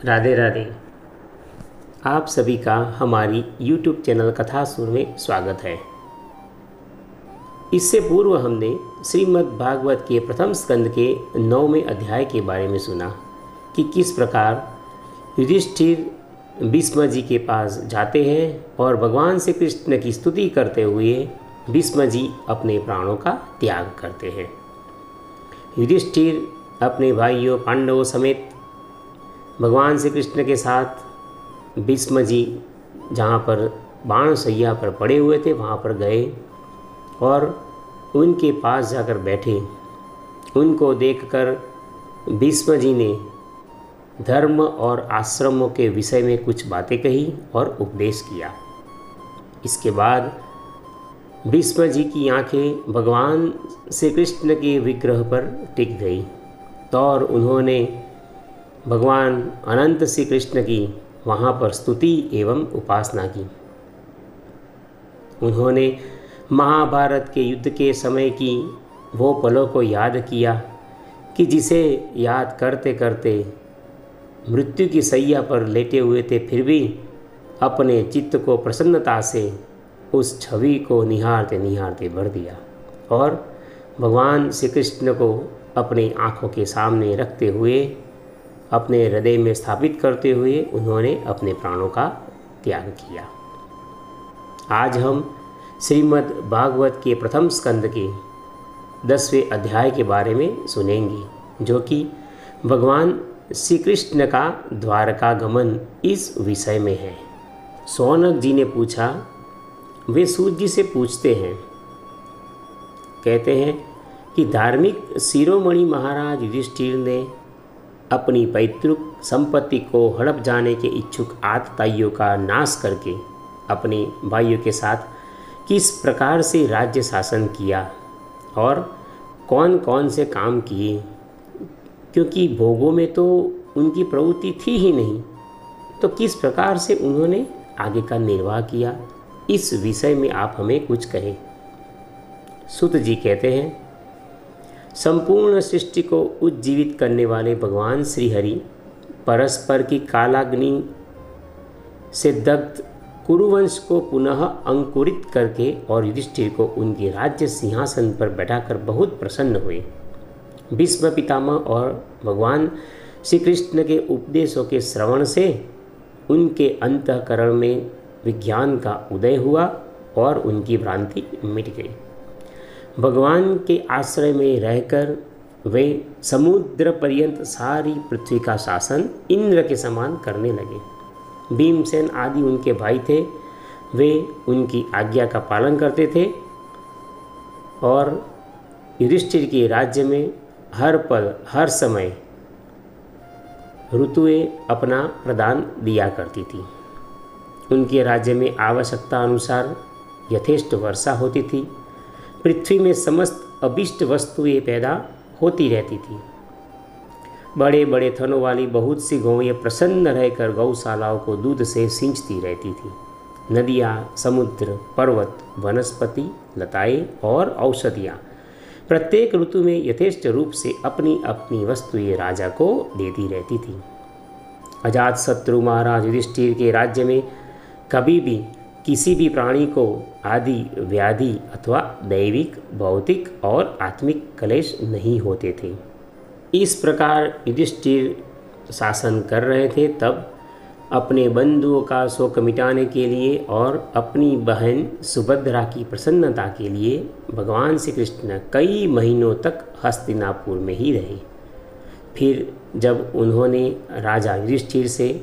राधे राधे। आप सभी का हमारी YouTube चैनल कथासुर में स्वागत है। इससे पूर्व हमने श्रीमद् भागवत के प्रथम स्कंद के 9वें अध्याय के बारे में सुना कि किस प्रकार युधिष्ठिर भीष्म जी के पास जाते हैं और भगवान श्री कृष्ण की स्तुति करते हुए भीष्म जी अपने प्राणों का त्याग करते हैं। युधिष्ठिर अपने भाइयों पांडवों समेत भगवान श्री कृष्ण के साथ भीष्म जी जहाँ पर बाण शैया पर पड़े हुए थे वहाँ पर गए और उनके पास जाकर बैठे। उनको देखकर भीष्म जी ने धर्म और आश्रमों के विषय में कुछ बातें कही और उपदेश किया। इसके बाद भीष्म जी की आंखें भगवान श्री कृष्ण के विग्रह पर टिक गई और उन्होंने भगवान अनंत श्री कृष्ण की वहाँ पर स्तुति एवं उपासना की। उन्होंने महाभारत के युद्ध के समय की वो पलों को याद किया कि जिसे याद करते करते मृत्यु की शैया पर लेटे हुए थे, फिर भी अपने चित्त को प्रसन्नता से उस छवि को निहारते निहारते भर दिया और भगवान श्री कृष्ण को अपनी आँखों के सामने रखते हुए अपने हृदय में स्थापित करते हुए उन्होंने अपने प्राणों का त्याग किया। आज हम श्रीमद् भागवत के प्रथम स्कंद के 10वें अध्याय के बारे में सुनेंगे, जो कि भगवान श्री कृष्ण का द्वारकागमन इस विषय में है। शौनक जी ने पूछा, वे सूत जी से पूछते हैं, कहते हैं कि धार्मिक शिरोमणि महाराज युधिष्ठिर ने अपनी पैतृक संपत्ति को हड़प जाने के इच्छुक आतताइयों का नाश करके अपने भाइयों के साथ किस प्रकार से राज्य शासन किया और कौन कौन से काम किए, क्योंकि भोगों में तो उनकी प्रवृत्ति थी ही नहीं, तो किस प्रकार से उन्होंने आगे का निर्वाह किया, इस विषय में आप हमें कुछ कहें। सूत जी कहते हैं, संपूर्ण सृष्टि को उज्जीवित करने वाले भगवान श्री हरि परस्पर की कालाग्नि से दग्ध कुरुवंश को पुनः अंकुरित करके और युधिष्ठिर को उनके राज्य सिंहासन पर बैठाकर बहुत प्रसन्न हुए। भीष्म पितामह और भगवान श्री कृष्ण के उपदेशों के श्रवण से उनके अंतःकरण में विज्ञान का उदय हुआ और उनकी भ्रांति मिट गई। भगवान के आश्रय में रहकर वे समुद्र पर्यंत सारी पृथ्वी का शासन इंद्र के समान करने लगे। भीमसेन आदि उनके भाई थे, वे उनकी आज्ञा का पालन करते थे और युधिष्ठिर के राज्य में हर पल हर समय ऋतुएं अपना प्रदान दिया करती थी। उनके राज्य में आवश्यकता अनुसार यथेष्ट वर्षा होती थी। पृथ्वी में समस्त अभिष्ट वस्तुएं पैदा होती रहती थी। बड़े बड़े थनों वाली बहुत सी गौएं प्रसन्न रहकर गौशालाओं को दूध से सींचती रहती थी। नदियाँ, समुद्र, पर्वत, वनस्पति, लताएं और औषधियाँ प्रत्येक ऋतु में यथेष्ट रूप से अपनी अपनी वस्तुएं राजा को देती रहती थी। अजातशत्रु महाराज युधिष्ठिर के राज्य में कभी भी किसी भी प्राणी को आदि व्याधि अथवा दैविक, भौतिक और आत्मिक क्लेश नहीं होते थे। इस प्रकार युधिष्ठिर शासन कर रहे थे। तब अपने बंधुओं का शोक मिटाने के लिए और अपनी बहन सुभद्रा की प्रसन्नता के लिए भगवान श्री कृष्ण कई महीनों तक हस्तिनापुर में ही रहे। फिर जब उन्होंने राजा युधिष्ठिर से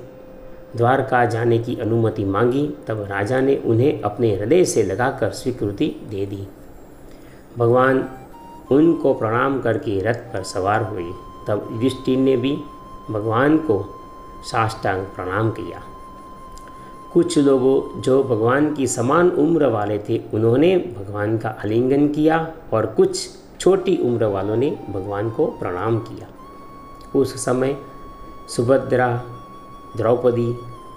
द्वारका जाने की अनुमति मांगी, तब राजा ने उन्हें अपने हृदय से लगाकर स्वीकृति दे दी। भगवान उनको प्रणाम करके रथ पर सवार हुए। तब युधिष्ठिर ने भी भगवान को साष्टांग प्रणाम किया। कुछ लोगों जो भगवान की समान उम्र वाले थे, उन्होंने भगवान का आलिंगन किया और कुछ छोटी उम्र वालों ने भगवान को प्रणाम किया। उस समय सुभद्रा, द्रौपदी,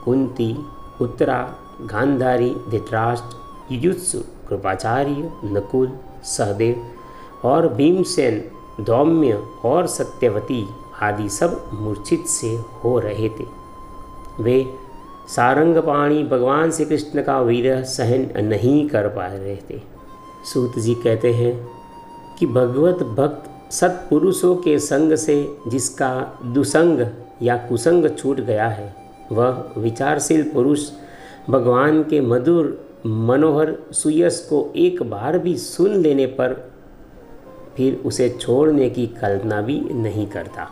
कुंती, उत्तरा, गांधारी, धृतराष्ट्र, युयुत्सु, कृपाचार्य, नकुल, सहदेव और भीमसेन, धौम्य और सत्यवती आदि सब मूर्छित से हो रहे थे। वे सारंगपाणि भगवान श्री कृष्ण का विरह सहन नहीं कर पा रहे थे। सूत जी कहते हैं कि भगवत भक्त सत्पुरुषों के संग से जिसका दुसंग या कुसंग छूट गया है, वह विचारशील पुरुष भगवान के मधुर मनोहर सुयस को एक बार भी सुन लेने पर फिर उसे छोड़ने की कल्पना भी नहीं करता।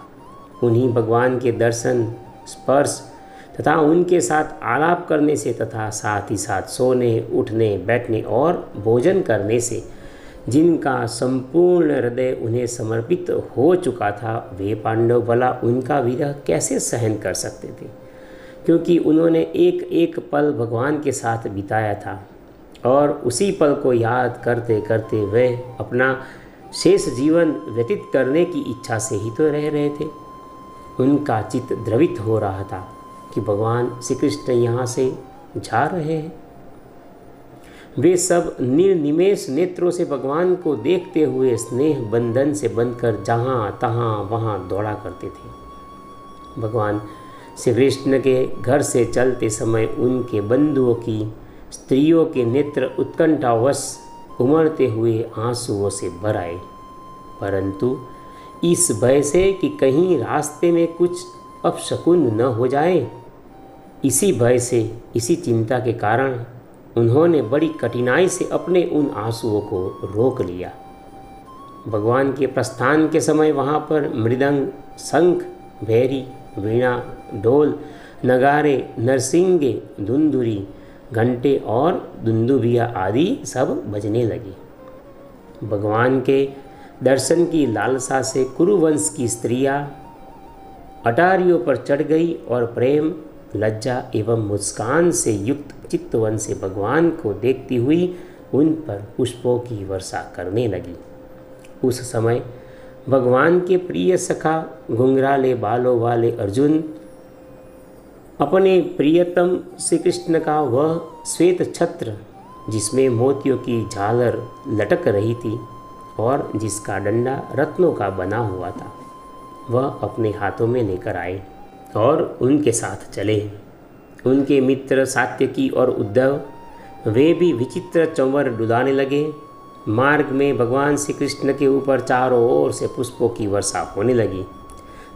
उन्हीं भगवान के दर्शन, स्पर्श तथा उनके साथ आलाप करने से तथा साथ ही साथ सोने, उठने, बैठने और भोजन करने से जिनका संपूर्ण हृदय उन्हें समर्पित हो चुका था, वे पांडव भला उनका विरह कैसे सहन कर सकते थे, क्योंकि उन्होंने एक एक पल भगवान के साथ बिताया था और उसी पल को याद करते करते वे अपना शेष जीवन व्यतीत करने की इच्छा से ही तो रह रहे थे। उनका चित्त द्रवित हो रहा था कि भगवान श्री कृष्ण यहाँ से जा रहे हैं। वे सब निर्निमेष नेत्रों से भगवान को देखते हुए स्नेह बंधन से बंधकर जहाँ तहाँ वहाँ दौड़ा करते थे। भगवान श्री कृष्ण के घर से चलते समय उनके बंधुओं की, स्त्रियों के नेत्र उत्कंठावश उमड़ते हुए आंसुओं से भर आए, परंतु इस भय से कि कहीं रास्ते में कुछ अपशकुन न हो जाए, इसी भय से, इसी चिंता के कारण उन्होंने बड़ी कठिनाई से अपने उन आंसुओं को रोक लिया। भगवान के प्रस्थान के समय वहाँ पर मृदंग, शंख, भैरी, वीणा, ढोल, नगारे, नरसिंगे, धुंधुरी, घंटे और दुंदुभिया आदि सब बजने लगी। भगवान के दर्शन की लालसा से कुरुवंश की स्त्रियां अटारियों पर चढ़ गई और प्रेम, लज्जा एवं मुस्कान से युक्त चित्तवन से भगवान को देखती हुई उन पर पुष्पों की वर्षा करने लगी। उस समय भगवान के प्रिय सखा घुंघराले बालों वाले अर्जुन अपने प्रियतम श्री कृष्ण का वह श्वेत छत्र, जिसमें मोतियों की झालर लटक रही थी और जिसका डंडा रत्नों का बना हुआ था, वह अपने हाथों में लेकर आए और उनके साथ चले। उनके मित्र सात्यकी और उद्धव, वे भी विचित्र चंवर डुलाने लगे। मार्ग में भगवान श्री कृष्ण के ऊपर चारों ओर से पुष्पों की वर्षा होने लगी।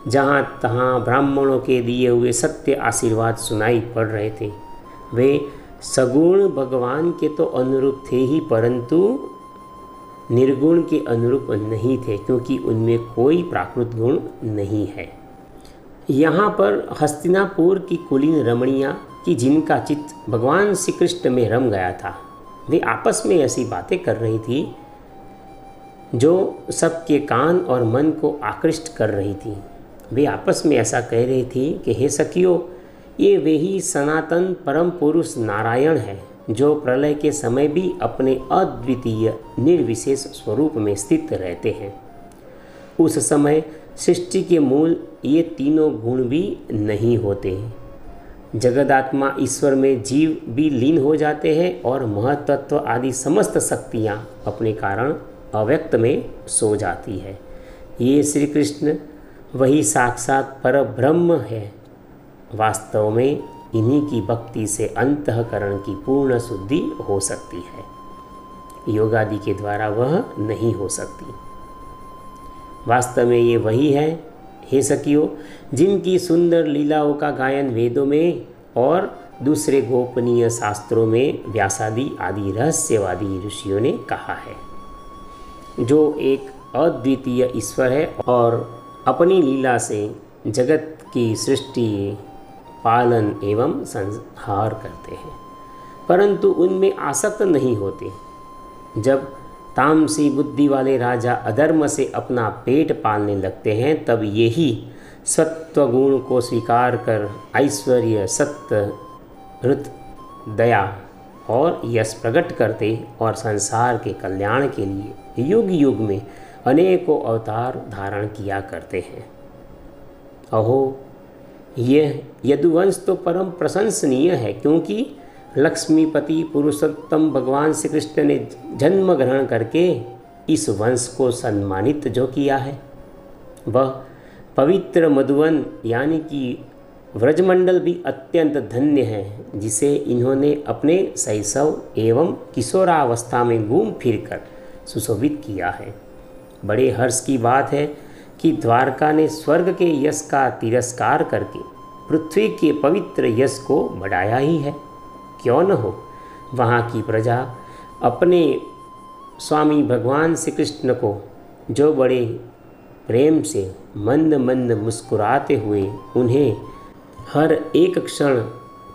जहाँ तहाँ ब्राह्मणों के दिए हुए सत्य आशीर्वाद सुनाई पड़ रहे थे। वे सगुण भगवान के तो अनुरूप थे ही, परंतु निर्गुण के अनुरूप नहीं थे, क्योंकि उनमें कोई प्राकृत गुण नहीं है। यहाँ पर हस्तिनापुर की कुलीन रमणियाँ कि जिनका चित्त भगवान श्री कृष्ण में रम गया था, वे आपस में ऐसी बातें कर रही थी जो सबके कान और मन को आकृष्ट कर रही थी। वे आपस में ऐसा कह रही थी कि हे सखियों, ये वे ही सनातन परम पुरुष नारायण है, जो प्रलय के समय भी अपने अद्वितीय निर्विशेष स्वरूप में स्थित रहते हैं। उस समय सृष्टि के मूल ये तीनों गुण भी नहीं होते। जगदात्मा ईश्वर में जीव भी लीन हो जाते हैं और महतत्व आदि समस्त शक्तियाँ अपने कारण अव्यक्त में सो जाती है। ये श्री कृष्ण वही साक्षात परब्रह्म है। वास्तव में इन्हीं की भक्ति से अंतःकरण की पूर्ण शुद्धि हो सकती है, योगादि के द्वारा वह नहीं हो सकती। वास्तव में ये वही है, हे सखियों, जिनकी सुंदर लीलाओं का गायन वेदों में और दूसरे गोपनीय शास्त्रों में व्यासादि आदि रहस्यवादी ऋषियों ने कहा है, जो एक अद्वितीय ईश्वर है और अपनी लीला से जगत की सृष्टि, पालन एवं संहार करते हैं, परंतु उनमें आसक्त नहीं होते। जब तामसी बुद्धि वाले राजा अधर्म से अपना पेट पालने लगते हैं, तब यही सत्वगुण को स्वीकार कर ऐश्वर्य, सत्य, हृत, दया और यश प्रकट करते और संसार के कल्याण के लिए युग युग में अनेकों अवतार धारण किया करते हैं। अहो, यह यदुवंश तो परम प्रशंसनीय है, क्योंकि लक्ष्मीपति पुरुषोत्तम भगवान श्री कृष्ण ने जन्म ग्रहण करके इस वंश को सम्मानित जो किया है, वह पवित्र मधुवन यानी कि व्रजमंडल भी अत्यंत धन्य है जिसे इन्होंने अपने शैशव एवं किशोरावस्था में घूम फिरकर सुशोभित किया है। बड़े हर्ष की बात है कि द्वारका ने स्वर्ग के यश का तिरस्कार करके पृथ्वी के पवित्र यश को बढ़ाया ही है। क्यों न हो, वहाँ की प्रजा अपने स्वामी भगवान श्री कृष्ण को जो बड़े प्रेम से मंद मंद मुस्कुराते हुए उन्हें हर एक क्षण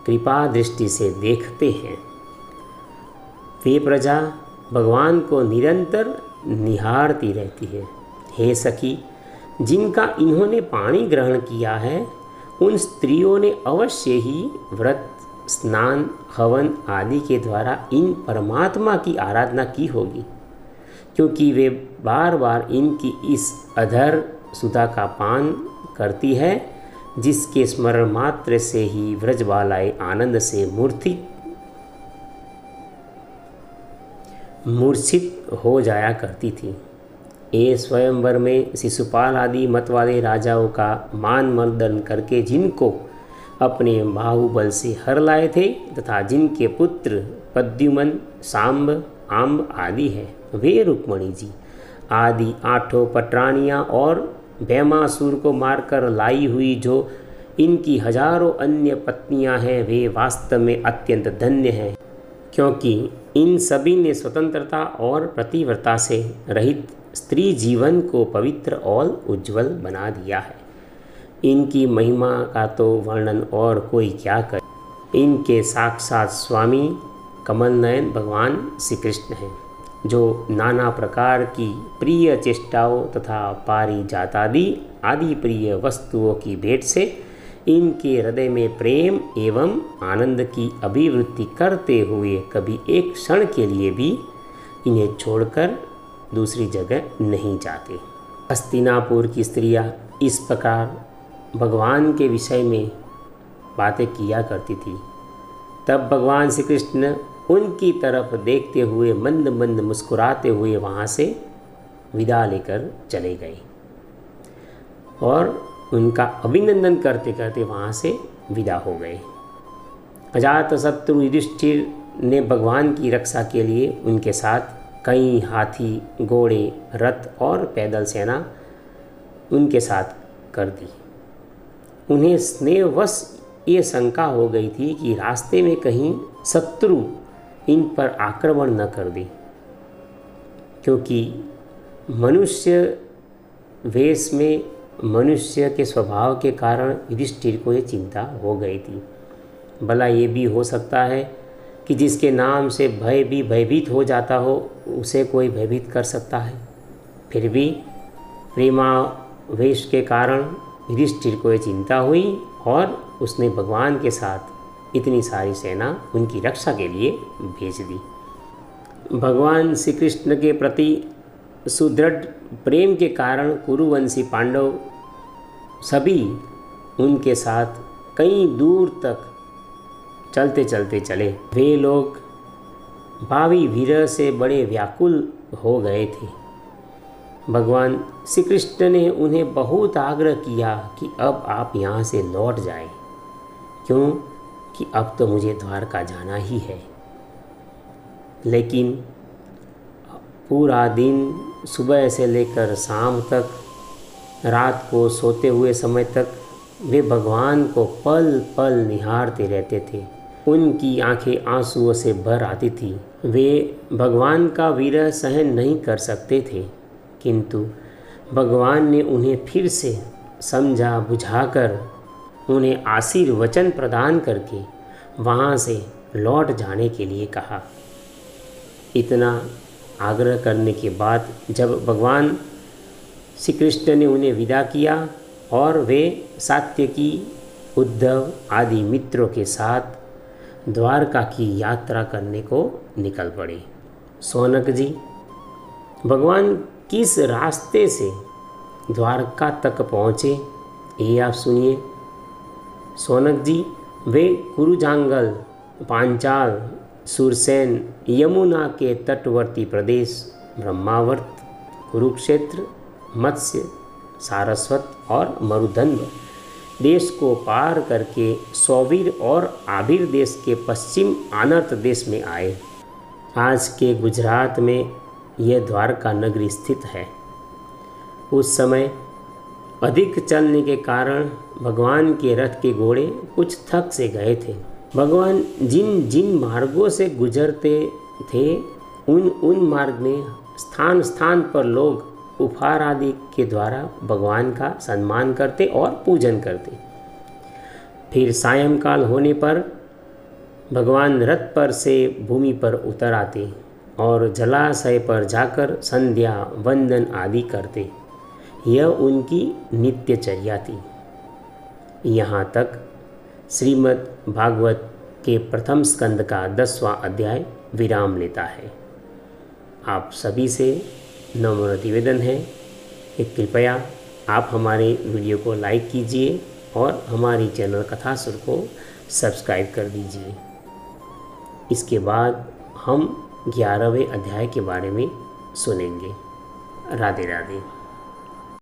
कृपा दृष्टि से देखते हैं, वे प्रजा भगवान को निरंतर निहारती रहती है। हे सखी, जिनका इन्होंने पाणी ग्रहण किया है उन स्त्रियों ने अवश्य ही व्रत, स्नान, हवन आदि के द्वारा इन परमात्मा की आराधना की होगी, क्योंकि वे बार बार इनकी इस अधर सुधा का पान करती है, जिसके स्मरण मात्र से ही व्रजबालाएं आनंद से मूर्छित हो जाया करती थी। ये स्वयंवर में शिशुपाल आदि मत वाले राजाओं का मान मर्दन करके जिनको अपने बाहुबल से हर लाए थे तथा जिनके पुत्र पद्युमन, सांब, आम्ब आदि हैं, वे रुक्मणी जी आदि 8 पटरानियाँ और भैमासुर को मारकर लाई हुई जो इनकी हजारों अन्य पत्नियां हैं, वे वास्तव में अत्यंत धन्य हैं, क्योंकि इन सभी ने स्वतंत्रता और प्रतिव्रता से रहित स्त्री जीवन को पवित्र और उज्जवल बना दिया है। इनकी महिमा का तो वर्णन और कोई क्या करे। इनके साक्षात स्वामी कमल नयन भगवान श्री कृष्ण हैं, जो नाना प्रकार की प्रिय चेष्टाओं तथा पारिजातादि आदि प्रिय वस्तुओं की भेंट से इनके हृदय में प्रेम एवं आनंद की अभिवृद्धि करते हुए कभी एक क्षण के लिए भी इन्हें छोड़कर दूसरी जगह नहीं जाते। हस्तिनापुर की स्त्रियां इस प्रकार भगवान के विषय में बातें किया करती थी। तब भगवान श्री कृष्ण उनकी तरफ देखते हुए मंद मंद मुस्कुराते हुए वहाँ से विदा लेकर चले गए और उनका अभिनंदन करते करते वहाँ से विदा हो गए। अजातशत्रु युधिष्ठिर ने भगवान की रक्षा के लिए उनके साथ कई हाथी, घोड़े, रथ और पैदल सेना उनके साथ कर दी। उन्हें स्नेहवश ये शंका हो गई थी कि रास्ते में कहीं शत्रु इन पर आक्रमण न कर दे, क्योंकि मनुष्य वेश में मनुष्य के स्वभाव के कारण युधिष्ठिर को ये चिंता हो गई थी। भला ये भी हो सकता है कि जिसके नाम से भय भी भयभीत हो जाता हो उसे कोई भयभीत कर सकता है। फिर भी प्रेमावेश के कारण युधिष्ठिर को ये चिंता हुई और उसने भगवान के साथ इतनी सारी सेना उनकी रक्षा के लिए भेज दी। भगवान श्री कृष्ण के प्रति सुदृढ़ प्रेम के कारण कुरुवंशी पांडव सभी उनके साथ कई दूर तक चलते चलते चले। वे लोग भावी विरह से बड़े व्याकुल हो गए थे। भगवान श्री कृष्ण ने उन्हें बहुत आग्रह किया कि अब आप यहाँ से लौट जाएं, क्यों कि अब तो मुझे द्वारका जाना ही है। लेकिन पूरा दिन सुबह से लेकर शाम तक, रात को सोते हुए समय तक वे भगवान को पल पल निहारते रहते थे। उनकी आंखें आंसुओं से भर आती थी। वे भगवान का विरह सहन नहीं कर सकते थे, किंतु भगवान ने उन्हें फिर से समझा बुझाकर उन्हें आशीर्वचन प्रदान करके वहाँ से लौट जाने के लिए कहा। इतना आग्रह करने के बाद जब भगवान श्री कृष्ण ने उन्हें विदा किया और वे सात्यकी, उद्धव आदि मित्रों के साथ द्वारका की यात्रा करने को निकल पड़े। शौनक जी, भगवान किस रास्ते से द्वारका तक पहुँचे ये आप सुनिए। शौनक जी, वे कुरुजांगल, पांचाल, सुरसेन, यमुना के तटवर्ती प्रदेश, ब्रह्मावर्त, कुरुक्षेत्र, मत्स्य, सारस्वत और मरुदंड देश को पार करके सौवीर और आबिर देश के पश्चिम आनर्त देश में आए। आज के गुजरात में यह द्वारका नगरी स्थित है। उस समय अधिक चलने के कारण भगवान के रथ के घोड़े कुछ थक से गए थे। भगवान जिन जिन मार्गों से गुजरते थे उन मार्ग में स्थान स्थान पर लोग उपहार आदि के द्वारा भगवान का सम्मान करते और पूजन करते। फिर सायंकाल होने पर भगवान रथ पर से भूमि पर उतर आते और जलाशय पर जाकर संध्या वंदन आदि करते। यह उनकी नित्यचर्या थी। यहाँ तक श्रीमद् भागवत के प्रथम स्कंद का 10वां अध्याय विराम लेता है। आप सभी से नम्र निवेदन है कि कृपया आप हमारे वीडियो को लाइक कीजिए और हमारी चैनल कथासुर को सब्सक्राइब कर दीजिए। इसके बाद हम 11वें अध्याय के बारे में सुनेंगे। राधे राधे।